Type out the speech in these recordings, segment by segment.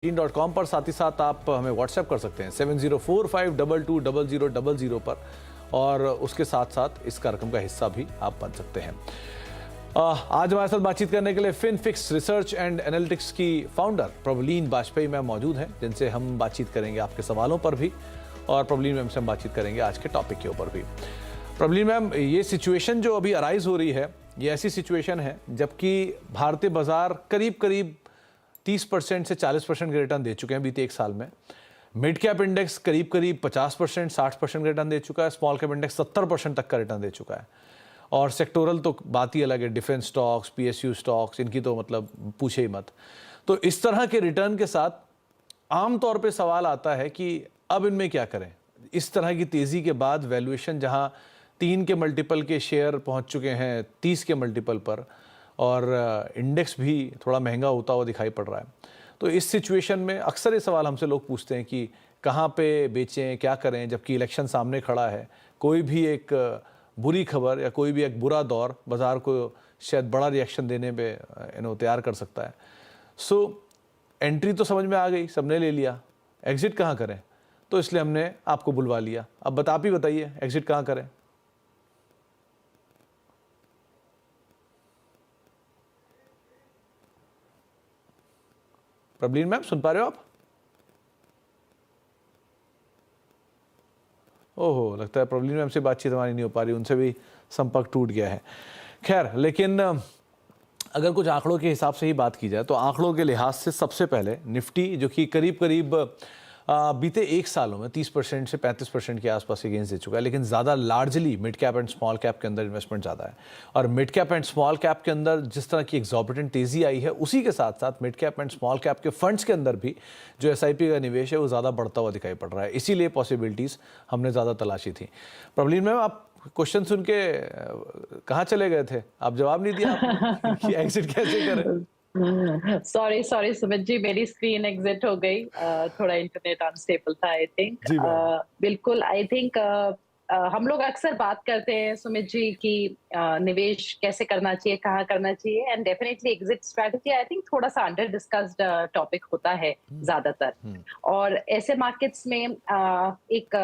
.com पर, साथ ही साथ आप हमें व्हाट्सएप कर सकते हैं 7045220000 पर, और उसके साथ साथ इस कार्यक्रम का हिस्सा भी आप बन सकते हैं। आज हमारे साथ बातचीत करने के लिए फिनफिक्स रिसर्च एंड एनालिटिक्स की फाउंडर प्रवलीन बाजपेयी मैम मौजूद हैं, जिनसे हम बातचीत करेंगे आपके सवालों पर भी, और प्रवलीन मैम से हम बातचीत करेंगे आज के टॉपिक के ऊपर भी। प्रवलीन मैम, ये सिचुएशन जो अभी अराइज हो रही है, ये ऐसी सिचुएशन है जबकि भारतीय बाजार करीब करीब 30% से 40% के रिटर्न दे चुके हैं बीते एक साल में। मिड कैप इंडेक्स करीब करीब 50% 60% का रिटर्न दे चुका है। स्मॉल कैप इंडेक्स 70% तक का रिटर्न दे चुका है। और सेक्टोरल तो बात ही अलग है, डिफेंस स्टॉक्स, पीएसयू स्टॉक्स, इनकी तो मतलब पूछे ही मत। तो इस तरह के रिटर्न के साथ आमतौर पे सवाल आता है कि अब इनमें क्या करें। इस तरह की तेज़ी के बाद वैल्यूएशन जहां 3 के मल्टीपल के शेयर पहुंच चुके हैं 30 के मल्टीपल पर, और इंडेक्स भी थोड़ा महंगा होता हुआ दिखाई पड़ रहा है। तो इस सिचुएशन में अक्सर ये सवाल हमसे लोग पूछते हैं कि कहाँ पे बेचें, क्या करें, जबकि इलेक्शन सामने खड़ा है। कोई भी एक बुरी खबर या कोई भी एक बुरा दौर बाजार को शायद बड़ा रिएक्शन देने पे तैयार कर सकता है। सो एंट्री तो समझ में आ गई, सबने ले लिया, एग्जिट कहाँ करें? तो इसलिए हमने आपको बुलवा लिया। अब आप ही बताइए, एग्जिट कहाँ करें? प्रवलीन मैम, सुन पा रहे हो आप? ओहो, लगता है प्रवलीन मैम से बातचीत हमारी नहीं हो पा रही, उनसे भी संपर्क टूट गया है। खैर, लेकिन अगर कुछ आंकड़ों के हिसाब से ही बात की जाए तो आंकड़ों के लिहाज से सबसे पहले निफ्टी, जो कि करीब करीब बीते एक सालों में 30% से 35% के आसपास के गेंस दे चुका है, लेकिन ज़्यादा largely mid cap and small cap के अंदर इन्वेस्टमेंट ज़्यादा है। और mid cap and small cap के अंदर जिस तरह की एग्जॉर्बिटेंट तेज़ी आई है, उसी के साथ साथ mid cap and small cap के फंड्स के अंदर भी जो एसआईपी का निवेश है वो ज़्यादा बढ़ता हुआ दिखाई पड़ रहा है। इसीलिए पॉसिबिलिटीज़ हमने ज़्यादा तलाशी थी। प्रवलीन मैम, आप क्वेश्चन सुन के कहाँ चले गए थे? आप जवाब नहीं दिया आपने कि एग्जिट कैसे करें? सॉरी सॉरी सुमित जी, मेरी स्क्रीन एग्जिट हो गई। थोड़ा इंटरनेट अनस्टेबल था आई थिंक। Ji ma'am. बिल्कुल आई थिंक हम लोग अक्सर बात करते हैं सुमित जी कि निवेश कैसे करना चाहिए, कहाँ करना चाहिए, and definitely exit strategy I think थोड़ा सा अंडर डिस्कस्ड टॉपिक होता है ज्यादातर। और ऐसे मार्केट्स में एक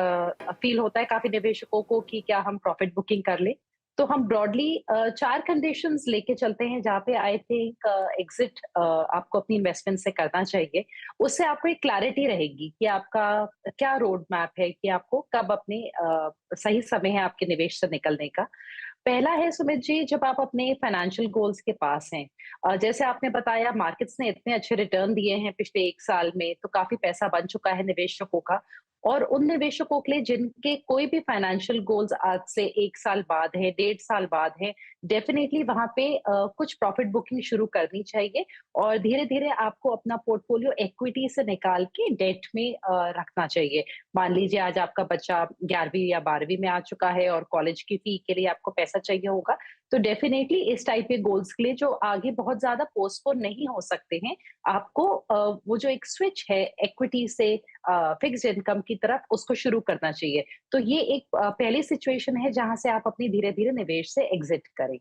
फील होता है काफी निवेशकों को कि क्या हम प्रॉफिट बुकिंग कर ले। तो हम ब्रॉडली 4 कंडीशंस लेके चलते हैं जहाँ पे आई थिंक एग्जिट आपको अपनी इन्वेस्टमेंट से करना चाहिए। उससे आपको एक क्लैरिटी रहेगी कि आपका क्या रोड मैप है, कि आपको कब अपने सही समय है आपके निवेश से निकलने का। पहला है सुमित जी, जब आप अपने फाइनेंशियल गोल्स के पास हैं। जैसे आपने बताया मार्केट्स ने इतने अच्छे रिटर्न दिए हैं पिछले 1 साल में, तो काफ़ी पैसा बन चुका है निवेशकों का। और उन निवेशकों के लिए जिनके कोई भी फाइनेंशियल गोल्स आज से 1 साल बाद है, 1.5 साल बाद है, डेफिनिटली वहाँ पे कुछ प्रॉफिट बुकिंग शुरू करनी चाहिए। और धीरे-धीरे आपको अपना पोर्टफोलियो इक्विटी से निकाल के डेट में रखना चाहिए। मान लीजिए आज आपका बच्चा 11वीं या 12वीं में आ चुका है और कॉलेज की फी के लिए आपको पैसा चाहिए होगा, तो डेफिनेटली इस टाइप के गोल्स के लिए जो आगे बहुत ज्यादा पोस्टपोन नहीं हो सकते हैं, आपको वो जो एक स्विच है इक्विटी से फिक्स्ड इनकम की तरफ, उसको शुरू करना चाहिए। तो ये एक पहली सिचुएशन है जहां से आप अपनी धीरे धीरे निवेश से एग्जिट करें।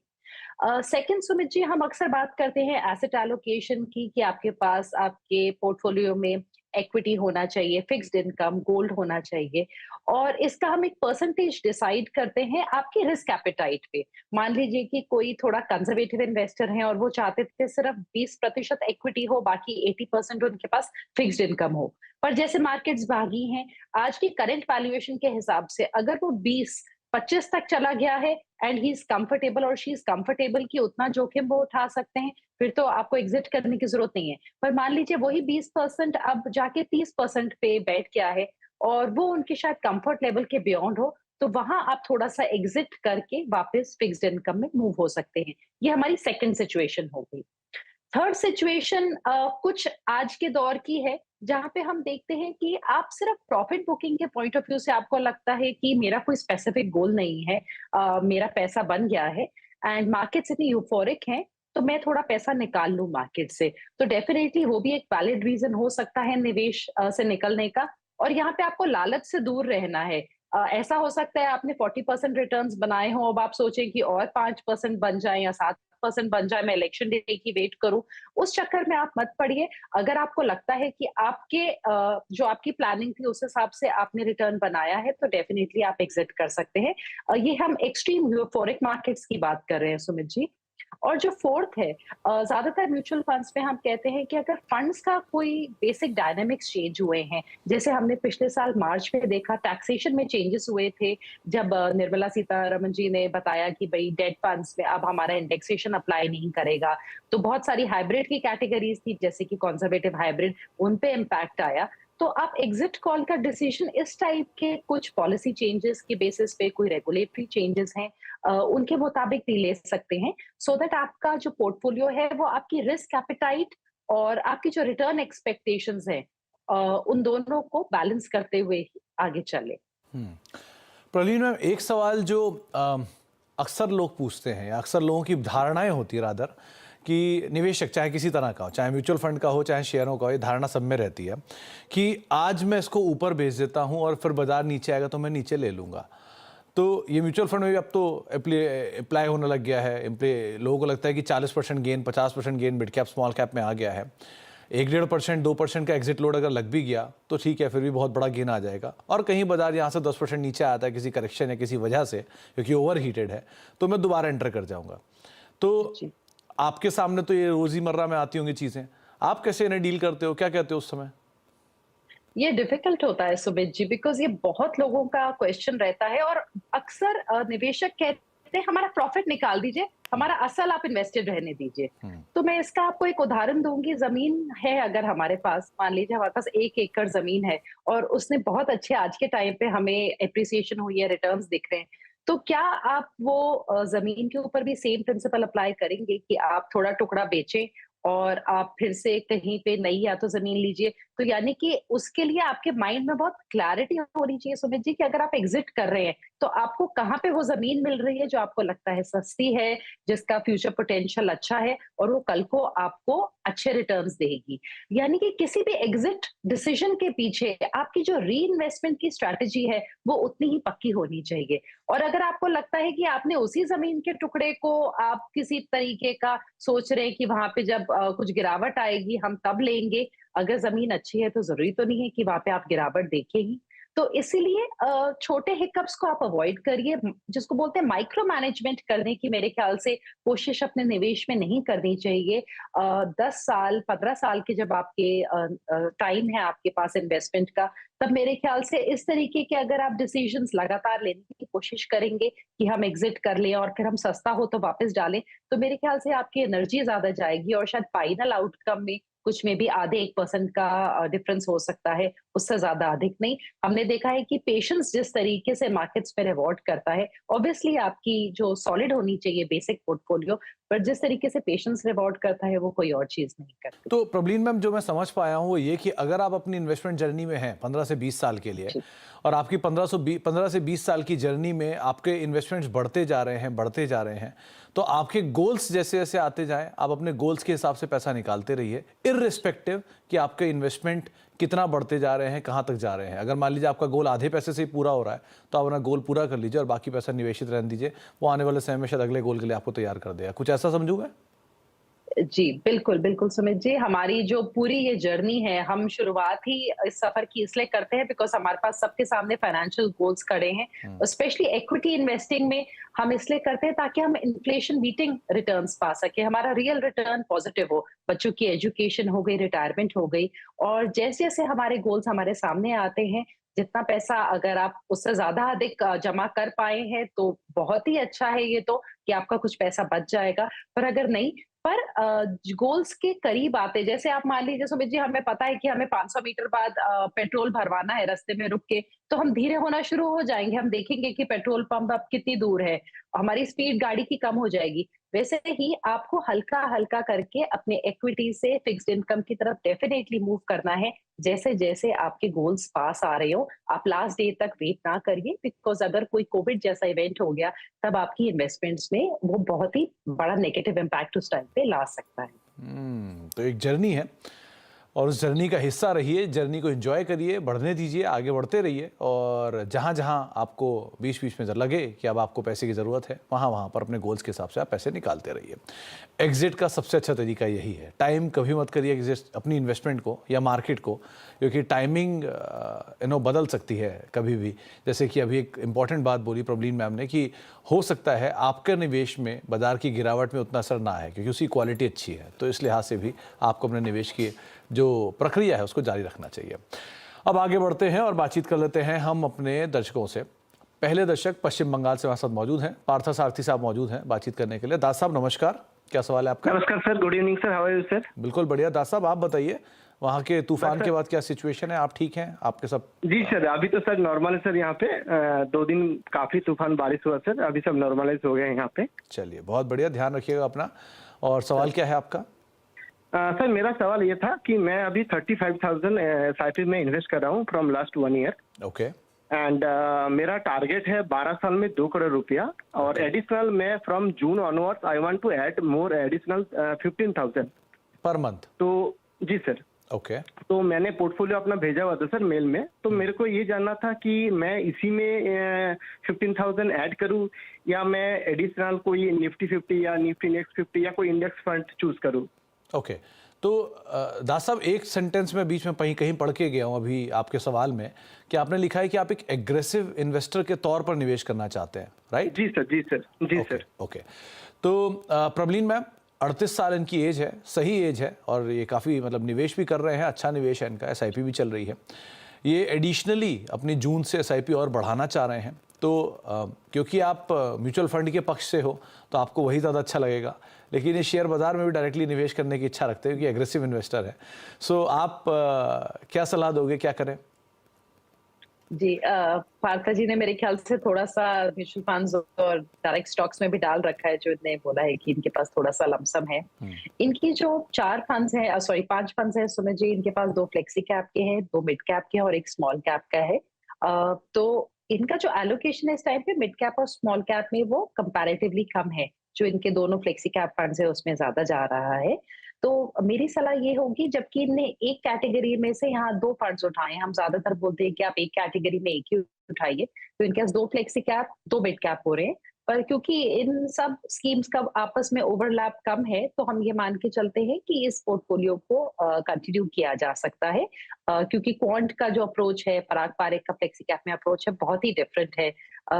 सेकंड सुमित जी, हम अक्सर बात करते हैं एसेट एलोकेशन की, कि आपके पास आपके पोर्टफोलियो में इक्विटी होना चाहिए, फिक्स्ड इनकम, गोल्ड होना चाहिए। और इसका हम एक परसेंटेज डिसाइड करते हैं आपके रिस्क एपेटाइट पे। मान लीजिए कि कोई थोड़ा कंजर्वेटिव इन्वेस्टर है और वो चाहते थे सिर्फ 20% इक्विटी हो, बाकी 80% उनके पास फिक्स्ड इनकम हो। पर जैसे मार्केट्स भागी हैं, आज की करंट वैल्यूएशन के हिसाब से अगर वो 20-25 तक चला गया है एंड ही इज कंफर्टेबल और शी इज कंफर्टेबल कि उतना जोखिम वो उठा सकते हैं, फिर तो आपको एग्जिट करने की जरूरत नहीं है। पर मान लीजिए वही 20% अब जाके 30% पे बैठ गया है और वो उनके शायद कंफर्ट लेवल के बियॉन्ड हो, तो वहां आप थोड़ा सा एग्जिट करके वापस फिक्स्ड इनकम में मूव हो सकते हैं। ये हमारी सेकंड सिचुएशन हो गई। थर्ड सिचुएशन कुछ आज के दौर की है, जहां पे हम देखते हैं कि आप सिर्फ प्रॉफिट बुकिंग के पॉइंट ऑफ व्यू से आपको लगता है कि मेरा कोई स्पेसिफिक गोल नहीं है, मेरा पैसा बन गया है एंड मार्केट्स इतनी यूफोरिक हैं, तो मैं थोड़ा पैसा निकाल लूं मार्केट से। तो डेफिनेटली वो भी एक वैलिड रीजन हो सकता है निवेश से निकलने का। और यहाँ पे आपको लालच से दूर रहना है। ऐसा हो सकता है आपने 40% रिटर्न्स बनाए हो, अब आप सोचें कि और 5% बन जाए या 7 10% बन जाए, मैं इलेक्शन डे की वेट करूं, उस चक्कर में आप मत पड़िए। अगर आपको लगता है कि आपके जो आपकी प्लानिंग थी उस हिसाब से आपने रिटर्न बनाया है, तो डेफिनेटली आप एग्जिट कर सकते हैं। ये हम एक्सट्रीम यूफोरिक मार्केट्स की बात कर रहे हैं सुमित जी। और जो फोर्थ है, ज्यादातर म्यूचुअल फंड्स में हम कहते हैं कि अगर फंड्स का कोई बेसिक डायनामिक्स चेंज हुए हैं, जैसे हमने पिछले साल मार्च में देखा टैक्सेशन में चेंजेस हुए थे, जब निर्मला सीतारमण जी ने बताया कि भाई डेट फंड्स में अब हमारा इंडेक्सेशन अप्लाई नहीं करेगा, तो बहुत सारी हाइब्रिड की कैटेगरीज थी जैसे कि कंजर्वेटिव हाइब्रिड, उन पे इम्पैक्ट आया। तो आप एग्जिट कॉल का डिसीजन इस टाइप के कुछ पॉलिसी चेंजेस के बेसिस पे, कोई रेगुलेटरी चेंजेस हैं, उनके मुताबिक भी ले सकते हैं, सो दैट आपका जो पोर्टफोलियो है वो आपकी रिस्क एपेटाइट और आपकी जो रिटर्न एक्सपेक्टेशंस हैं, उन दोनों को बैलेंस करते हुए ही आगे चले। प्रवीण मैम, एक सवाल जो अक्सर लोग पूछते हैं या अक्सर लोगों की धारणाएं होती है रादर, कि निवेशक चाहे किसी तरह का हो, चाहे म्यूचुअल फंड का हो चाहे शेयरों का हो, ये धारणा सब में रहती है कि आज मैं इसको ऊपर बेच देता हूं और फिर बाजार नीचे आएगा तो मैं नीचे ले लूंगा। तो ये म्यूचुअल फंड में भी अब तो अप्लाई होने लग गया है। लोगों को लगता है कि 40% gain, 50% gain mid cap small cap में आ गया है। 1-1.5%, 2% का एग्जिट लोड अगर लग भी गया तो ठीक है, फिर भी बहुत बड़ा गेन आ जाएगा। और कहीं बाजार यहाँ से 10% नीचे आता है किसी करेक्शन या किसी वजह से, क्योंकि ओवर हीटेड है, तो मैं दोबारा एंटर कर जाऊंगा। तो आपके सामने तो ये रोजीमर्रा में आती होंगी चीजें, आप कैसे इन्हें डील करते हो, क्या कहते हो उस समय? ये डिफिकल्ट होता है सुमित जी, बिकॉज ये बहुत लोगों का क्वेश्चन रहता है, और अक्सर निवेशक कहते हैं हमारा प्रॉफिट निकाल दीजिए, हमारा असल आप इन्वेस्टेड रहने दीजिए। तो मैं इसका आपको एक उदाहरण दूंगी। जमीन है अगर हमारे पास, मान लीजिए हमारे पास 1 एकड़ जमीन है और उसने बहुत अच्छे, आज के टाइम पे हमें एप्रिसिएशन हुई है, रिटर्न्स दिख रहे हैं, तो क्या आप वो जमीन के ऊपर भी सेम प्रिंसिपल अप्लाई करेंगे कि आप थोड़ा टुकड़ा बेचें और आप फिर से कहीं पे नई या तो जमीन लीजिए? तो यानी कि उसके लिए आपके माइंड में बहुत क्लैरिटी होनी चाहिए सुमित जी, कि अगर आप एग्जिट कर रहे हैं तो आपको कहाँ पे वो जमीन मिल रही है जो आपको लगता है सस्ती है, जिसका फ्यूचर पोटेंशियल अच्छा है और वो कल को आपको अच्छे रिटर्न्स देगी। यानी कि किसी भी एग्जिट डिसीजन के पीछे आपकी जो री इन्वेस्टमेंट की स्ट्रैटेजी है वो उतनी ही पक्की होनी चाहिए। और अगर आपको लगता है कि आपने उसी जमीन के टुकड़े को आप किसी तरीके का सोच रहे हैं कि वहां पे जब कुछ गिरावट आएगी हम तब लेंगे, अगर जमीन अच्छी है तो जरूरी तो नहीं है कि वहां पे आप गिरावट देखें ही। तो इसीलिए छोटे हिकअप्स को आप अवॉइड करिए, जिसको बोलते हैं माइक्रो मैनेजमेंट करने की मेरे ख्याल से कोशिश अपने निवेश में नहीं करनी चाहिए। 10 साल 15 साल के जब आपके टाइम है आपके पास इन्वेस्टमेंट का, तब मेरे ख्याल से इस तरीके के अगर आप डिसीजंस लगातार लेने की कोशिश करेंगे कि हम एग्जिट कर लें और फिर हम सस्ता हो तो वापस डालें, तो मेरे ख्याल से आपकी एनर्जी ज्यादा जाएगी और शायद फाइनल आउटकम में कुछ में भी आधे 1% का डिफरेंस हो सकता है, उससे ज्यादा अधिक नहीं। हमने देखा है कि पेशेंस जिस तरीके से मार्केट्स में रिवॉर्ड करता है, ऑब्वियसली आपकी जो सॉलिड होनी चाहिए बेसिक पोर्टफोलियो, पर जिस तरीके से पेशेंस रिवॉर्ड करता है वो कोई और चीज नहीं करती। तो प्रवीण मैम, जो मैं समझ पाया हूँ वो ये कि अगर आप अपनी इन्वेस्टमेंट जर्नी में हैं 15 से 20 साल के लिए, और आपकी 15 से 20 साल की जर्नी में आपके इन्वेस्टमेंट्स बढ़ते जा रहे हैं, तो आपके गोल्स जैसे जैसे आते जाएं, आप अपने गोल्स के हिसाब से पैसा निकालते रहिए, इर्रिस्पेक्टिव कि आपके इन्वेस्टमेंट कितना बढ़ते जा रहे हैं, कहाँ तक जा रहे हैं। अगर मान लीजिए आपका गोल आधे पैसे से ही पूरा हो रहा है, तो आप अपना गोल पूरा कर लीजिए और बाकी पैसा निवेशित रहने दीजिए, वो आने वाले समय में शायद अगले गोल के लिए आपको तैयार कर देगा। कुछ ऐसा समझूं मैं? जी, बिल्कुल, बिल्कुल सुमित जी, हमारी जो पूरी ये जर्नी है, हम शुरुआत ही इस सफर की इसलिए करते हैं बिकॉज़ हमारे पास सबके सामने फाइनेंशियल गोल्स खड़े हैं। स्पेशली इक्विटी इन्वेस्टिंग में हम इसलिए करते हैं ताकि हम इन्फ्लेशन बीटिंग रिटर्न्स पा सकें, हमारा रियल रिटर्न पॉजिटिव हो, बच्चों की एजुकेशन हो गई, रिटायरमेंट हो गई, और जैसे-जैसे हमारे गोल्स हमारे सामने आते हैं, जितना पैसा अगर आप उससे ज़्यादा अधिक जमा कर पाए हैं, तो बहुत ही अच्छा है ये तो, कि आपका कुछ पैसा बच जाएगा। पर अगर नहीं, पर गोल्स के करीब आते, जैसे आप मान लीजिए सुमित जी, हमें पता है कि हमें 500 मीटर बाद पेट्रोल भरवाना है रास्ते में रुक के, तो हम धीरे होना शुरू हो जाएंगे, हम देखेंगे कि पेट्रोल पंप अब कितनी दूर है, हमारी स्पीड गाड़ी की कम हो जाएगी। वैसे ही आपको हल्का हल्का करके अपने इक्विटी से फिक्स्ड इनकम की तरफ डेफिनेटली मूव करना है, जैसे जैसे आपके गोल्स पास आ रहे हो। आप लास्ट डे तक वेट ना करिए, बिकॉज अगर कोई कोविड जैसा इवेंट हो गया, तब आपकी इन्वेस्टमेंट्स में वो बहुत ही बड़ा नेगेटिव इम्पैक्ट उस टाइम पे ला सकता है। तो एक जर्नी है। और उस जर्नी का हिस्सा रहिए, जर्नी को एंजॉय करिए, बढ़ने दीजिए, आगे बढ़ते रहिए और जहाँ जहाँ आपको बीच बीच में लगे कि अब आपको पैसे की ज़रूरत है, वहाँ वहाँ पर अपने गोल्स के हिसाब से आप पैसे निकालते रहिए। एग्जिट का सबसे अच्छा तरीका यही है। टाइम कभी मत करिए एग्जिट अपनी इन्वेस्टमेंट को या मार्केट को, क्योंकि टाइमिंग बदल सकती है कभी भी। जैसे कि अभी एक इम्पॉर्टेंट बात बोली प्रॉब्लम मैम ने कि हो सकता है आपके निवेश में बाजार की गिरावट में उतना असर ना है क्योंकि उसकी क्वालिटी अच्छी है, तो इस लिहाज से भी आपको अपने निवेश की जो प्रक्रिया है उसको जारी रखना चाहिए। अब आगे बढ़ते हैं और बातचीत कर लेते हैं हम अपने दर्शकों से। पहले दर्शक पश्चिम बंगाल से हमारे साथ मौजूद हैं, पार्थ सारथी साहब मौजूद हैं बातचीत करने के लिए। दास साहब नमस्कार, क्या सवाल है आपका? नमस्कार sir, good evening sir, how are you sir? बिल्कुल बढ़िया। दास साहब आप बताइए, वहाँ के तूफान के बाद क्या सिचुएशन है? आप ठीक हैं? आपके सब? जी सर, अभी तो सर नॉर्मल है सर। यहाँ पे 2 दिन काफी तूफान बारिश हुआ सर, अभी सब नॉर्मलाइज हो गए यहाँ पे। चलिए बहुत बढ़िया, ध्यान रखिएगा अपना। और सवाल क्या है आपका? सर मेरा सवाल ये था कि मैं अभी 35,000 एसआईपी में इन्वेस्ट कर रहा हूँ from last 1 year okay and मेरा टारगेट है 12 साल में 2 करोड़ रुपया और एडिशनल मैं from June onwards I want to add more additional 15,000 per month. तो जी सर, ओके तो मैंने पोर्टफोलियो अपना भेजा हुआ था सर मेल में, तो मेरे को ये जानना था कि मैं इसी में 15,000 ऐड करूं या मैं एडिशनल कोई निफ्टी 50 या निफ्टी नेक्स्ट 50 या कोई इंडेक्स फंड चूज करूं। ओके तो दास साहब एक सेंटेंस में बीच में कहीं पढ़ के गया हूँ अभी आपके सवाल में कि आपने लिखा है कि आप एक एग्रेसिव इन्वेस्टर के तौर पर निवेश करना चाहते हैं, राइट? जी सर, जी सर, जी सर। ओके तो प्रवीण मैम 38 साल इनकी एज है, सही एज है और ये काफ़ी निवेश भी कर रहे हैं, अच्छा निवेश है इनका, एसआईपी भी चल रही है। ये एडिशनली अपनी जून से एसआईपी और बढ़ाना चाह रहे हैं, तो क्योंकि आप म्यूचुअल फंड के पक्ष से हो तो आपको वही ज़्यादा अच्छा लगेगा, लेकिन ये शेयर बाजार में भी डायरेक्टली निवेश करने की इच्छा रखते हैं क्योंकि एग्रेसिव इन्वेस्टर है। सो आप क्या सलाह दोगे, क्या करें? जी पार्था जी ने मेरे ख्याल से थोड़ा सा म्यूचुअल फंड्स और डायरेक्ट स्टॉक्स में भी डाल रखा है, जो इन्हें बोला है कि इनके पास थोड़ा सा लमसम है। इनकी जो 4 फंड्स हैं, सॉरी 5 फंड्स हैं सुमित जी, इनके पास 2 फ्लेक्सी कैप के हैं, 2 मिड कैप के हैं और 1 स्मॉल कैप का है। तो इनका जो एलोकेशन है इस टाइम पे मिड कैप और स्मॉल कैप में वो कंपैरेटिवली कम है, जो इनके दोनों फ्लेक्सी कैप फंड्स है उसमें ज्यादा जा रहा है। तो मेरी सलाह ये होगी, जबकि इनने एक कैटेगरी में से यहाँ 2 फंड्स उठाए, हम ज्यादातर बोलते हैं कि आप एक कैटेगरी में एक ही उठाइए, तो इनके पास 2 फ्लेक्सी कैप 2 मिड कैप हो रहे हैं। पर क्योंकि इन सब स्कीम्स का आपस में ओवरलैप कम है, तो हम ये मान के चलते हैं कि इस पोर्टफोलियो को कंटिन्यू किया जा सकता है, क्योंकि क्वांट का जो अप्रोच है, पराग पारेख का फ्लेक्सी कैप में अप्रोच है, बहुत ही डिफरेंट है।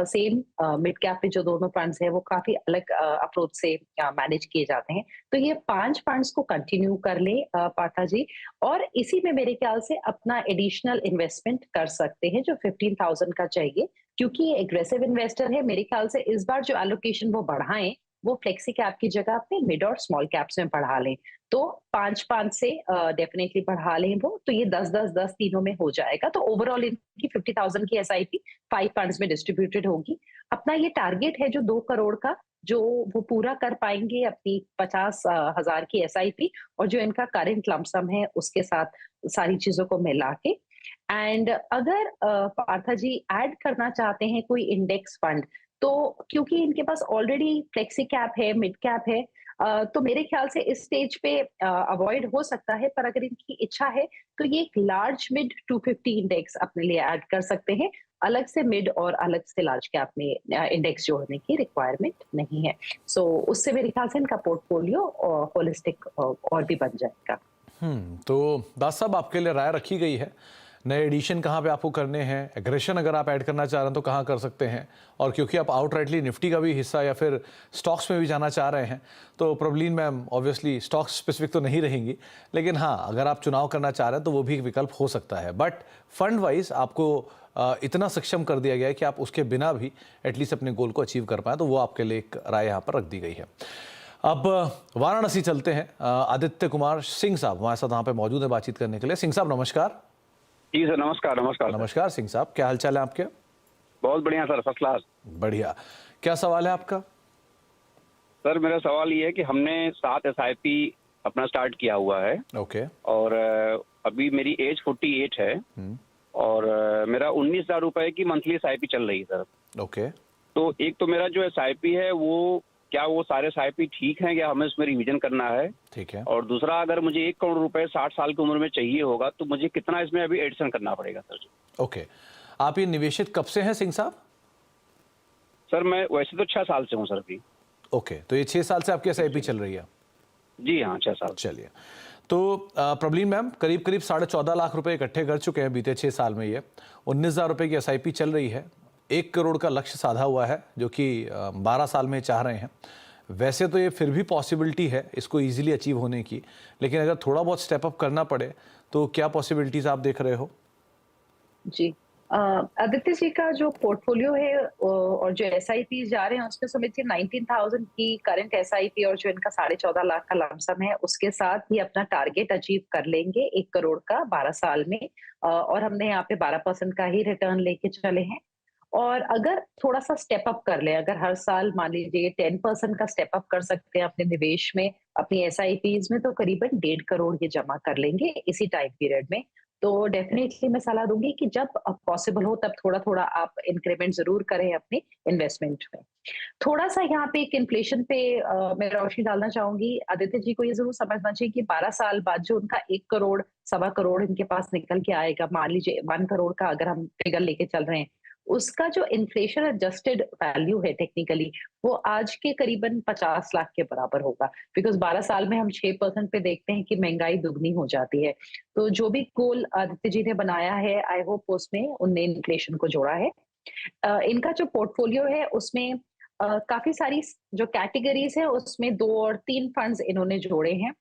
सेम मिड कैप पे जो दोनों फंड्स है वो काफी अलग अप्रोच से मैनेज किए जाते हैं। तो ये 5 फंड्स को कंटिन्यू कर ले पाठा जी, और इसी में मेरे ख्याल से अपना एडिशनल इन्वेस्टमेंट कर सकते हैं जो 15,000 का चाहिए, क्योंकि ये एग्रेसिव इन्वेस्टर है। मेरे ख्याल से इस बार जो एलोकेशन वो बढ़ाएं, वो फ्लेक्सी कैप की जगह पे मिड और स्मॉल कैप्स में बढ़ा लें, तो 5-5 से डेफिनेटली बढ़ा लें वो, तो ये 10-10-10 तीनों में हो जाएगा। तो ओवरऑल इनकी 50,000 की एसआईपी 5 फंड्स में डिस्ट्रीब्यूटेड होगी। अपना ये टारगेट है जो 2 करोड़ का, जो वो पूरा कर पाएंगे अपनी 50,000 की एसआईपी और जो इनका करंट लमसम है उसके साथ सारी चीजों को मिला के। एंड अगर पार्था जी ऐड करना चाहते हैं कोई इंडेक्स फंड, तो क्योंकि इनके पास ऑलरेडी फ्लेक्सी कैप है, मिड कैप है, तो मेरे ख्याल से इस स्टेज पे अवॉइड हो सकता है। पर अगर इनकी इच्छा है तो ये एक लार्ज मिड 250 इंडेक्स अपने लिए ऐड कर सकते हैं, अलग से मिड और अलग से लार्ज कैप में इंडेक्स जोड़ने की रिक्वायरमेंट नहीं है। सो उससे मेरे ख्याल से इनका पोर्टफोलियो होलिस्टिक और भी बन जाएगा। तो दास साहब आपके लिए राय रखी गई है। नए एडिशन कहाँ पे आपको करने हैं, एग्रेशन अगर आप ऐड करना चाह रहे हैं तो कहाँ कर सकते हैं, और क्योंकि आप आउटराइटली निफ्टी का भी हिस्सा या फिर स्टॉक्स में भी जाना चाह रहे हैं, तो problem ma'am obviously stocks specific तो नहीं रहेंगी, लेकिन हाँ अगर आप चुनाव करना चाह रहे हैं तो वो भी एक विकल्प हो सकता है। बट फंड वाइज आपको इतना सक्षम कर दिया गया है कि आप उसके बिना भी एटलीस्ट अपने गोल को अचीव कर पाएँ, तो वो आपके लिए एक राय यहाँ पर रख दी गई है। अब वाराणसी चलते हैं। आदित्य कुमार सिंह साहब हमारे साथ यहाँ पे मौजूद है बातचीत करने के लिए। सिंह साहब नमस्कार। जी सर, नमस्कार। नमस्कार नमस्कार सिंह साहब, क्या हालचाल है आपके? बहुत बढ़िया सर, फर्स्ट क्लास। बढ़िया, क्या सवाल है आपका? सर मेरा सवाल ये है कि हमने 7 एसआईपी अपना स्टार्ट किया हुआ है। ओके। और अभी मेरी एज 48 है और मेरा 19,000 रुपए की मंथली एसआईपी चल रही है सर। ओके। तो एक तो मेरा जो एसआईपी है वो क्या वो सारे SIP ठीक हैं या हमें उसमें रिवीजन करना है? ठीक है। और दूसरा, अगर मुझे 1 करोड़ रुपए 60 साल की उम्र में चाहिए होगा तो मुझे कितना इसमें अभी एडिशन करना पड़ेगा सर जी? ओके, आप ये निवेशित कब से हैं सिंह साहब? सर मैं वैसे तो 6 साल से हूँ सर अभी। ओके, तो ये 6 साल से आपकी SIP चल रही है? जी हाँ, 6 साल। चलिए, तो प्रॉब्लम मैम करीब करीब 14.5 लाख रुपए इकट्ठे कर चुके हैं बीते 6 साल में। ये 19,000 रुपए की SIP चल रही है। 1 करोड़ का लक्ष्य साधा हुआ है जो कि 12 साल में चाह रहे हैं। वैसे तो ये फिर भी पॉसिबिलिटी है इसको इजीली अचीव होने की, लेकिन अगर थोड़ा बहुत स्टेप अप करना पड़े तो क्या पॉसिबिलिटीज आप देख रहे हो? जी, आदित्य जी का जो पोर्टफोलियो है और जो SIP जा रहे हैं उसमें समझिए 19,000 की करंट SIP और जो इनका 14.5 लाख का लमसम है उसके साथ ही अपना टारगेट अचीव कर लेंगे 1 करोड़ का 12 साल में। और हमने यहाँ पे 12% का ही रिटर्न लेके चले हैं। और अगर थोड़ा सा स्टेप अप कर ले, अगर हर साल मान लीजिए 10% का स्टेप अप कर सकते हैं अपने निवेश में, अपनी SIPs में, तो करीबन 1.5 करोड़ ये जमा कर लेंगे इसी टाइम पीरियड में। तो डेफिनेटली मैं सलाह दूंगी कि जब पॉसिबल हो तब थोड़ा थोड़ा आप इंक्रीमेंट जरूर करें अपने इन्वेस्टमेंट में। थोड़ा सा यहाँ पे एक इन्फ्लेशन पे मैं रोशनी डालना चाहूंगी। आदित्य जी को ये जरूर समझना चाहिए कि 12 साल बाद जो उनका 1 करोड़ 1.25 करोड़ इनके पास निकल के आएगा, मान लीजिए 1 करोड़ का अगर हम फिगर लेके चल रहे हैं, उसका जो इन्फ्लेशन एडजस्टेड वैल्यू है टेक्निकली वो आज के करीबन 50 लाख के बराबर होगा। बिकॉज 12 साल में हम 6% पे देखते हैं कि महंगाई दुगनी हो जाती है। तो जो भी गोल आदित्य जी ने बनाया है, आई होप उसमें उनने इन्फ्लेशन को जोड़ा है। इनका जो पोर्टफोलियो है उसमें काफी सारी जो कैटेगरीज है उसमें 2 और 3 फंड्स इन्होंने जोड़े हैं।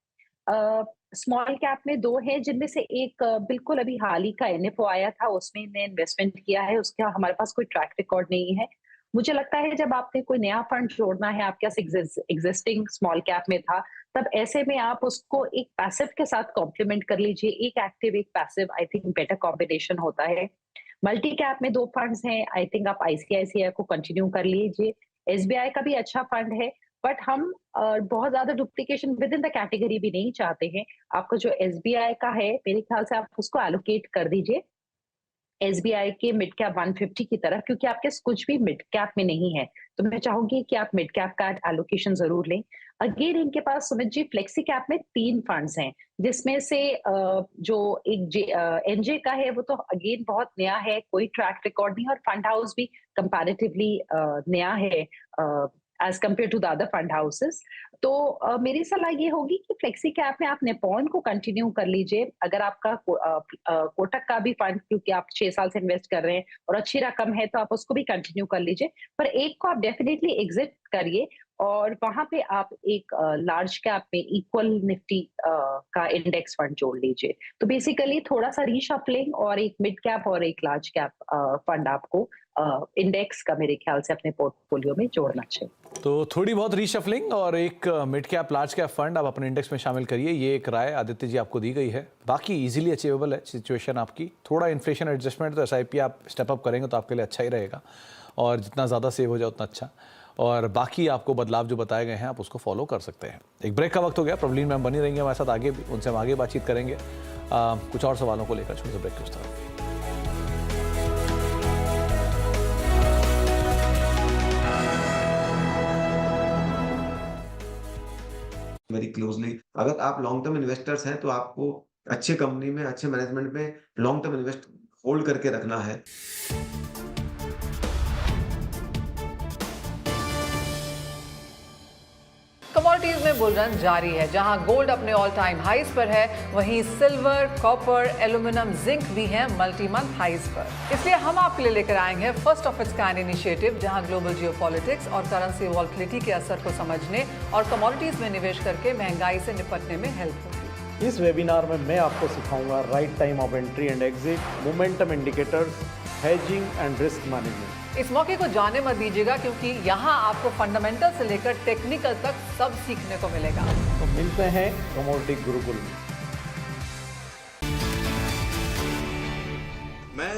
स्मॉल कैप में 2 है, जिनमें से एक बिल्कुल अभी हाल ही का NFO आया था, उसमें इन्हें इन्वेस्टमेंट किया है। उसका हमारे पास कोई ट्रैक रिकॉर्ड नहीं है। मुझे लगता है जब आपने कोई नया फंड जोड़ना है, आपके पास एग्जिस्टिंग स्मॉल कैप में था, तब ऐसे में आप उसको एक पैसिव के साथ कॉम्प्लीमेंट कर लीजिए। एक एक्टिव एक passive, I think better combination होता है। मल्टी कैप में 2 फंड्स हैं, आई थिंक आप ICICI को कंटिन्यू कर लीजिए। SBI का भी अच्छा फंड है, बट हम बहुत ज्यादा duplication with in the category भी नहीं चाहते हैं। आपका जो SBI का है, मेरे ख्याल से आप उसको एलोकेट कर दीजिए SBI के मिड कैप 150 की तरफ, क्योंकि आपके कुछ भी मिड कैप में नहीं है। तो मैं चाहूंगी कि आप मिड कैप का एलोकेशन जरूर लें। अगेन इनके पास सुमित जी फ्लेक्सी कैप में 3 फंड्स हैं, जिसमें से जो एक NJ का है वो तो अगेन बहुत नया है, कोई ट्रैक रिकॉर्ड नहीं, और फंड हाउस भी कंपैरेटिवली नया है as compared to the other fund houses. तो मेरी सलाह ये होगी कि फ्लेक्सी कैप में आप नेपॉन को कंटिन्यू कर लीजिए। अगर आपका कोटक का भी फंड, क्योंकि आप 6 साल से इन्वेस्ट कर रहे हैं और अच्छी रकम है, तो आप उसको भी कंटिन्यू कर लीजिए। पर एक को आप डेफिनेटली एग्जिट करिए और वहां पे आप एक लार्ज कैप में इक्वल निफ्टी का इंडेक्स फंड जोड़ लीजिए। तो बेसिकली थोड़ा सा रीशफलिंग और एक मिड कैप और एक लार्ज कैप फंड आपको इंडेक्स का मेरे ख्याल से अपने पोर्टफोलियो में जोड़ना चाहिए। तो थोड़ी बहुत रीशफलिंग और एक mid cap large cap fund आप अपने इंडेक्स में शामिल करिए, ये एक राय आदित्य जी आपको दी गई है। बाकी इजीली अचीवेबल है सिचुएशन आपकी। थोड़ा इन्फ्लेशन एडजस्टमेंट तो SIP आप स्टेप अप करेंगे तो आपके लिए अच्छा ही रहेगा, और जितना ज़्यादा सेव हो जाए उतना अच्छा। और बाकी आपको बदलाव जो बताए गए हैं आप उसको फॉलो कर सकते हैं। एक ब्रेक का वक्त हो गया, प्रॉब्लम मैम बनी रहेंगे हमारे साथ आगे भी, उनसे हम आगे बातचीत करेंगे कुछ और सवालों को लेकर। छोटे से ब्रेक के उस तरफ। वेरी क्लोजली, अगर आप लॉन्ग टर्म इन्वेस्टर्स हैं तो आपको अच्छे कंपनी में, अच्छे मैनेजमेंट में लॉन्ग टर्म इन्वेस्ट होल्ड करके रखना है। कमोडिटीज में बुलरन जारी है। जहां गोल्ड अपने ऑल टाइम हाइज पर है, वहीं सिल्वर, कॉपर, एल्यूमिनियम, जिंक भी हैं मल्टी मंथ हाइज पर। इसलिए हम आपके लिए लेकर आएंगे first of its kind initiative, जहां ग्लोबल जियोपॉलिटिक्स और करेंसी वॉलेटिलिटी के असर को समझने और कमोडिटीज में निवेश करके महंगाई से निपटने में हेल्प होगी। इस वेबिनार में मैं आपको सिखाऊंगा right time of entry and exit, momentum indicators, hedging and risk management. इस मौके को जाने मत दीजिएगा, क्योंकि यहाँ आपको फंडामेंटल से लेकर टेक्निकल तक सब सीखने को मिलेगा। तो मिलते हैं कमोडिटी गुरुकुल में। मैं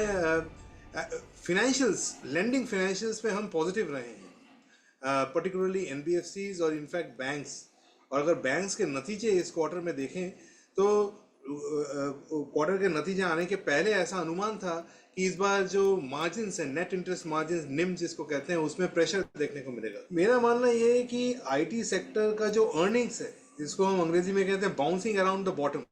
फाइनेंशियल्स, लेंडिंग फाइनेंशियल्स पे हम पॉजिटिव रहे हैं, पर्टिकुलरली NBFCs और इनफैक्ट बैंक्स। और अगर बैंक्स के नतीजे इस क्वार्टर में देखें तो क्वार्टर के नतीजे आने के पहले ऐसा अनुमान था कि इस बार जो मार्जिन है, नेट इंटरेस्ट मार्जिन, निम जिसको कहते हैं, उसमें प्रेशर देखने को मिलेगा। मेरा मानना ये है कि आईटी सेक्टर का जो अर्निंग्स है, जिसको हम अंग्रेजी में कहते हैं बाउंसिंग अराउंड द बॉटम,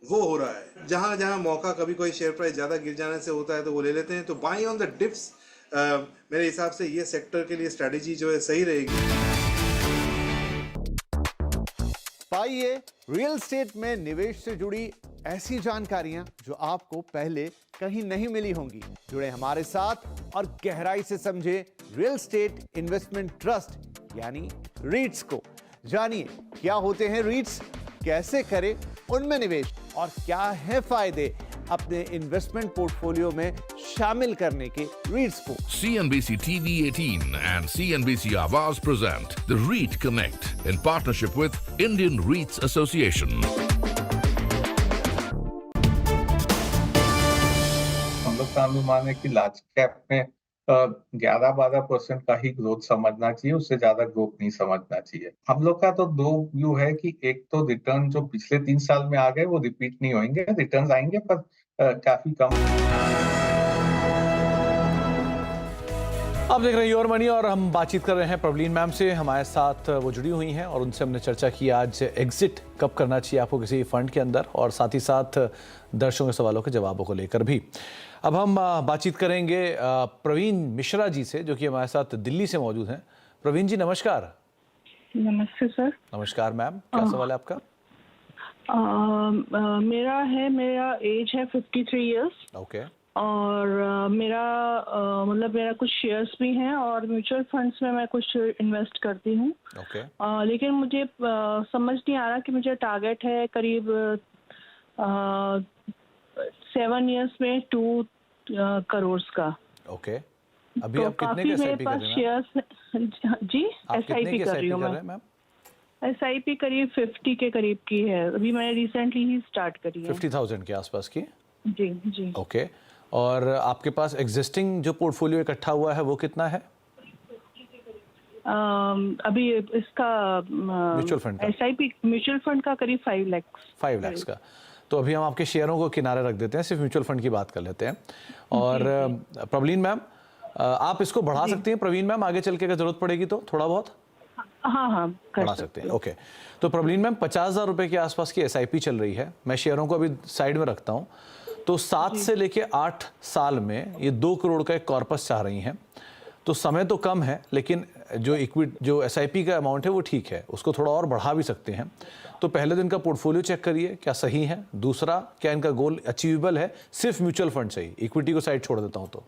वो हो रहा है। जहां जहां मौका, कभी कोई शेयर प्राइस ज्यादा गिर जाने से होता है तो वो ले लेते हैं। तो बाई ऑन द डिप्स मेरे हिसाब से ये सेक्टर के लिए स्ट्रेटेजी जो है सही रहेगी। पाइए रियल एस्टेट में निवेश से जुड़ी ऐसी जानकारियां जो आपको पहले कहीं नहीं मिली होंगी। जुड़े हमारे साथ और गहराई से समझे रियल एस्टेट इन्वेस्टमेंट ट्रस्ट यानी रीट्स को। जानिए क्या होते हैं रीट्स, कैसे करें उनमें निवेश और क्या है फायदे अपने इन्वेस्टमेंट पोर्टफोलियो में शामिल करने के रीट्स को। CNBC TV 18 and CNBC Awaaz present the REIT Connect in partnership with Indian REITs Association. हम लोग का अनुमान है कि लार्ज कैप में 11-12% का ही ग्रोथ समझना चाहिए, उससे ज्यादा ग्रोथ नहीं समझना चाहिए। हम लोग का तो दो व्यू है कि एक तो रिटर्न जो पिछले 3 साल में आ गए वो रिपीट नहीं होंगे, रिटर्न आएंगे पर काफी कम। आप देख रहे हैं योर मनी और हम बातचीत कर रहे हैं प्रवलीन मैम से। हमारे साथ वो जुड़ी हुई हैं और उनसे हमने चर्चा की आज एग्जिट कब करना चाहिए आपको किसी फंड के अंदर, और साथ ही साथ दर्शकों के सवालों के जवाबों को लेकर भी। अब हम बातचीत करेंगे प्रवीण मिश्रा जी से, जो कि हमारे साथ दिल्ली से मौजूद हैं। प्रवीण जी नमस्कार। नमस्ते सर। नमस्कार मैम, क्या सवाल है आपका? मेरा एज है 53 इयर्स। ओके। और मेरा कुछ शेयर्स भी हैं और म्यूचुअल फंड्स में मैं कुछ इन्वेस्ट करती हूँ। ओके। लेकिन मुझे समझ नहीं आ रहा कि मुझे टारगेट है करीब 7 इयर्स में 2 करोड़ का। ओके। अभी तो आप कितने के एसआईपी कर रहे हैं? जी, एसआईपी कर रही हूँ मैं। एसआईपी करीब 50 के करीब की है, अभी मैंने रिसेंटली ही स्टार्ट करी है। 50,000 के आसपास की? जी जी। ओके। और आपके पास एग्जिस्टिंग जो पोर्टफोलियो इकट्ठा हुआ है वो कितना है? अभी इसका म्यूचुअल फंड का, एसआईपी म्यूचुअल फंड का करीब 5 लाख। 5 लाख का। तो अभी हम आपके शेयरों को किनारे रख देते हैं, सिर्फ म्यूचुअल फंड की बात कर लेते हैं। और प्रवलीन मैम, आप इसको बढ़ा सकती हैं प्रवीण मैम, आगे चल के अगर जरूरत पड़ेगी तो थोड़ा बहुत? हाँ बढ़ा सकते हैं। ओके। तो प्रवलीन मैम 50,000 रुपए के आसपास की एसआईपी चल रही है। मैं शेयरों को अभी साइड में रखता हूँ। तो 7 से लेके 8 साल में ये 2 करोड़ का एक कॉर्पस चाह रही हैं। तो समय तो कम है, लेकिन जो एसआईपी का अमाउंट है वो ठीक है, उसको थोड़ा और बढ़ा भी सकते हैं। तो पहले दिन का पोर्टफोलियो चेक करिए क्या सही है। दूसरा, क्या इनका गोल अचीवेबल है? सिर्फ म्यूचुअल फंड से ही, इक्विटी को साइड छोड़ देता हूँ तो।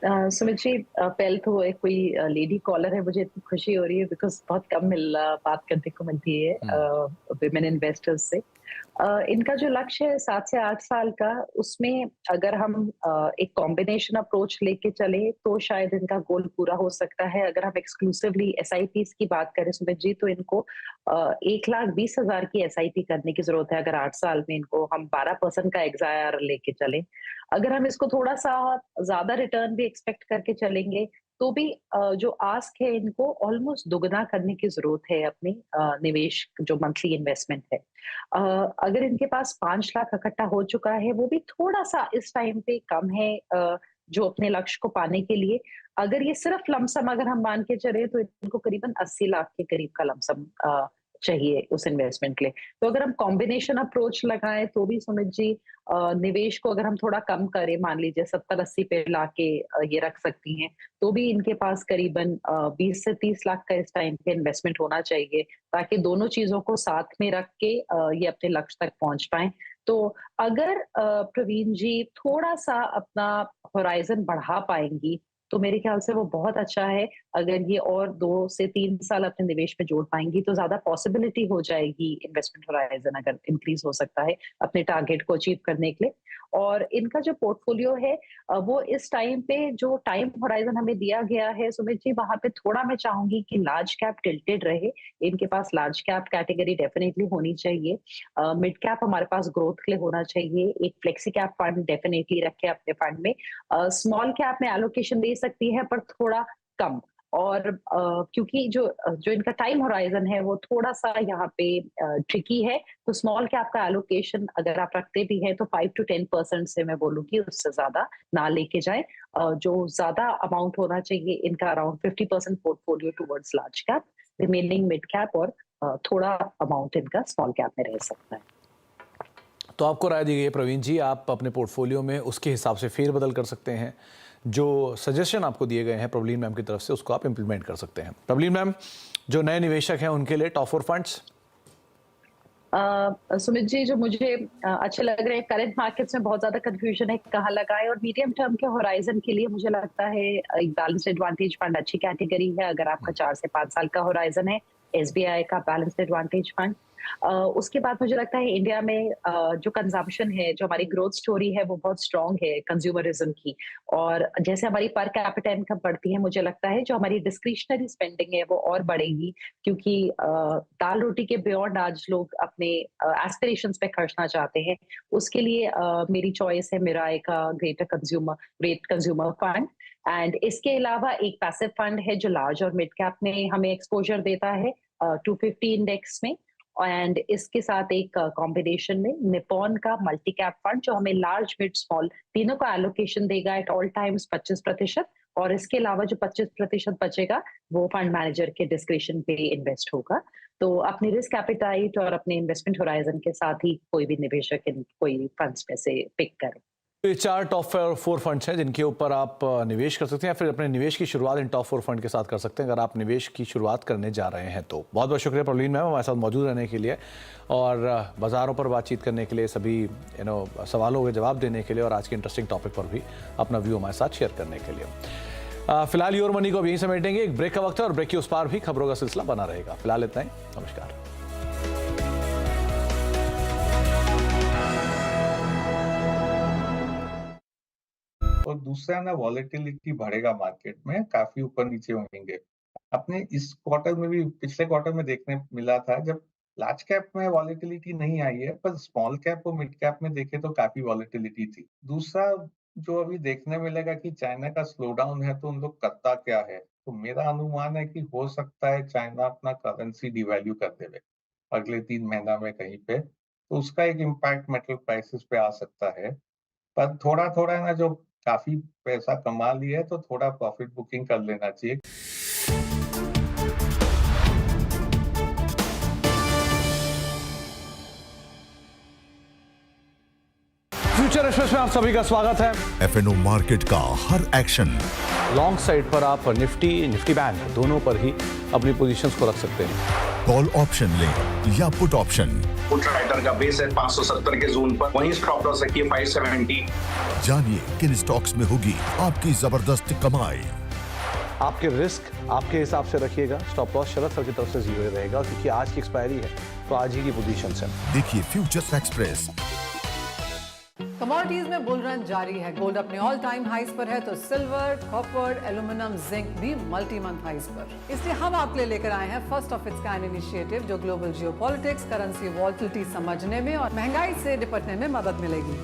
सुमित जी, पहले तो एक कोई लेडी कॉलर है, मुझे इतनी खुशी हो रही है बिकॉज बहुत कम बात करने को मिलती है विमेन इन्वेस्टर्स से। इनका जो लक्ष्य है 7 से 8 साल का, उसमें अगर हम एक कॉम्बिनेशन अप्रोच लेके चले तो शायद इनका गोल पूरा हो सकता है। अगर हम एक्सक्लूसिवली एसआईपी की बात करें सुमित जी, तो इनको 1,20,000 की एसआईपी करने की जरूरत है अगर 8 साल में इनको हम 12% का एक्सआईआर लेके चले। अगर हम इसको थोड़ा सा ज्यादा रिटर्न भी एक्सपेक्ट करके चलेंगे तो भी जो आस्क है इनको ऑलमोस्ट दुगना करने की जरूरत है अपनी निवेश जो मंथली इन्वेस्टमेंट है। अगर इनके पास 5 लाख इकट्ठा हो चुका है, वो भी थोड़ा सा इस टाइम पे कम है जो अपने लक्ष्य को पाने के लिए। अगर ये सिर्फ लमसम अगर हम मान के चले तो इनको करीबन 80 लाख के करीब का लमसम चाहिए उस इन्वेस्टमेंट के लिए। तो अगर हम कॉम्बिनेशन अप्रोच लगाएं तो भी सुमित जी निवेश को अगर हम थोड़ा कम करें, मान लीजिए 70-80 पे लाके ये रख सकती हैं, तो भी इनके पास करीबन 20 से 30 लाख का इस टाइम पे इन्वेस्टमेंट होना चाहिए, ताकि दोनों चीजों को साथ में रख के ये अपने लक्ष्य तक पहुंच पाए। तो अगर प्रवीण जी थोड़ा सा अपना होराइजन बढ़ा पाएंगी तो मेरे ख्याल से वो बहुत अच्छा है। अगर ये और 2 से 3 साल अपने निवेश में जोड़ पाएंगी तो ज्यादा पॉसिबिलिटी हो जाएगी, इन्वेस्टमेंट होराइजन अगर इंक्रीज हो सकता है अपने टारगेट को अचीव करने के लिए। और इनका जो पोर्टफोलियो है वो इस टाइम पे जो टाइम होराइजन हमें दिया गया है सुमित जी, वहां पे थोड़ा मैं चाहूंगी कि लार्ज कैप टिल्टेड रहे। इनके पास लार्ज कैप कैटेगरी डेफिनेटली होनी चाहिए, मिड कैप हमारे पास ग्रोथ के लिए होना चाहिए, एक फ्लेक्सी कैप फंड डेफिनेटली रखे अपने फंड में, स्मॉल कैप में एलोकेशन दे सकती है पर थोड़ा कम, और क्योंकि जो इनका टाइम होराइजन है वो थोड़ा सा यहाँ पे ट्रिकी है, तो स्मॉल कैप का एलोकेशन अगर आप रखते भी हैं तो 5 to 10% से मैं बोलूँगी उससे ज्यादा ना लेके जाए। जो ज्यादा अमाउंट होना चाहिए इनका around 50% portfolio towards large cap, remaining mid cap और थोड़ा अमाउंट इनका स्मॉल कैप में रह सकता है। तो आपको राय दी गई है प्रवीण जी, आप अपने पोर्टफोलियो में उसके हिसाब से फेरबदल कर सकते हैं। जो सजेशन आपको दिए गए हैं प्रवीण मैम की तरफ से उसको आप इंप्लीमेंट कर सकते हैं। प्रवीण मैम, जो नए निवेशक हैं उनके लिए टॉप 4 फंड्स। सुमित जी, जो मुझे अच्छे लग रहे हैं, करंट मार्केट्स में बहुत ज्यादा कंफ्यूजन है कहाँ लगाए, और मीडियम टर्म के होराइजन के लिए मुझे लगता है एक बैलेंस्ड एडवांटेज फंड अच्छी कैटेगरी है। अगर आपका 4 से 5 साल का होराइजन है, SBI का बैलेंस्ड एडवांटेज फंड। उसके बाद मुझे लगता है इंडिया में जो कंजम्पशन है, जो हमारी ग्रोथ स्टोरी है वो बहुत स्ट्रांग है कंज्यूमरिज्म की, और जैसे हमारी पर कैपिटा इनकम बढ़ती है मुझे लगता है जो हमारी डिस्क्रिशनरी स्पेंडिंग है वो और बढ़ेगी, क्योंकि दाल रोटी के बियॉन्ड आज लोग अपने एस्पिरेशंस पे खर्चना चाहते हैं। उसके लिए मेरी चॉइस है मिराई का ग्रेट कंज्यूमर फंड। एंड इसके अलावा एक पैसिव फंड है जो लार्ज और मिड कैप में हमें एक्सपोजर देता है 250 इंडेक्स में, एंड इसके साथ एक कॉम्बिनेशन में निपॉन का मल्टी कैप फंड जो हमें लार्ज मिड स्मॉल तीनों का एलोकेशन देगा एट ऑल टाइम्स 25%, और इसके अलावा जो 25% बचेगा वो फंड मैनेजर के डिस्क्रिशन पे इन्वेस्ट होगा। तो अपनी रिस्क एपेटाइट और अपने इन्वेस्टमेंट होराइजन के साथ ही कोई भी निवेशक इन कोई फंड्स में से पिक करे। ये 4 टॉप 4 फंड्स हैं जिनके ऊपर आप निवेश कर सकते हैं, या फिर अपने निवेश की शुरुआत इन टॉप 4 फंड के साथ कर सकते हैं अगर आप निवेश की शुरुआत करने जा रहे हैं तो। बहुत बहुत शुक्रिया प्रवीण मैम हमारे साथ मौजूद रहने के लिए और बाज़ारों पर बातचीत करने के लिए, सभी सवालों के जवाब देने के लिए और आज के इंटरेस्टिंग टॉपिक पर भी अपना व्यू हमारे साथ शेयर करने के लिए। फिलहाल योर मनी को अब यहीं समेटेंगे, एक ब्रेक का वक्त है और ब्रेक के उस पार भी खबरों का सिलसिला बना रहेगा। फिलहाल इतना ही, नमस्कार। और दूसरा ना, वॉलेटिलिटी बढ़ेगा मार्केट में, काफी ऊपर नीचे होंगे। अपने इस क्वार्टर में भी, पिछले क्वार्टर में देखने मिला था जब लार्ज कैप में वॉलेटिलिटी नहीं आई है, पर स्मॉल कैप और मिड कैप में देखे तो काफी वॉलेटिलिटी थी। दूसरा जो अभी देखने मिलेगा कि चाइना का स्लो डाउन है तो उन लोग करता क्या है, तो मेरा अनुमान है कि हो सकता है चाइना अपना करेंसी डिवैल्यू कर देवे अगले 3 महीना में कहीं पे, तो उसका एक इम्पैक्ट मेटल प्राइसेस पे आ सकता है। पर थोड़ा थोड़ा ना, जो काफी पैसा कमा लिया है तो थोड़ा प्रॉफिट बुकिंग कर लेना चाहिए। फ्यूचर एक्सप्रेस में आप सभी का स्वागत है। FNO मार्केट का हर एक्शन। लॉन्ग साइड पर आप निफ्टी बैंक दोनों पर ही अपनी पोजीशंस को रख सकते हैं। कॉल ऑप्शन ले या पुट ऑप्शन। पुट राइटर का बेस है 570 के जोन पर, वहीं स्टॉप लॉस रखिए 570। जानिए किन स्टॉक्स में होगी आपकी जबरदस्त कमाई। आपके रिस्क आपके हिसाब से रखिएगा। स्टॉप लॉस शरद सर की तरफ से 0 रहेगा, क्योंकि आज की एक्सपायरी है तो आज ही की पोजीशंस हैं। देखिए फ्यूचर एक्सप्रेस। कमोडिटीज में बुल रन जारी है। गोल्ड अपने ऑल टाइम हाइस पर है तो सिल्वर, कॉपर, एल्यूमिनियम, जिंक भी मल्टी मंथ हाइस पर। इसलिए हम आपके लिए लेकर आए हैं first of its kind initiative जो ग्लोबल जियोपॉलिटिक्स, करेंसी वॉलेटिलिटी समझने में और महंगाई से निपटने में मदद मिलेगी।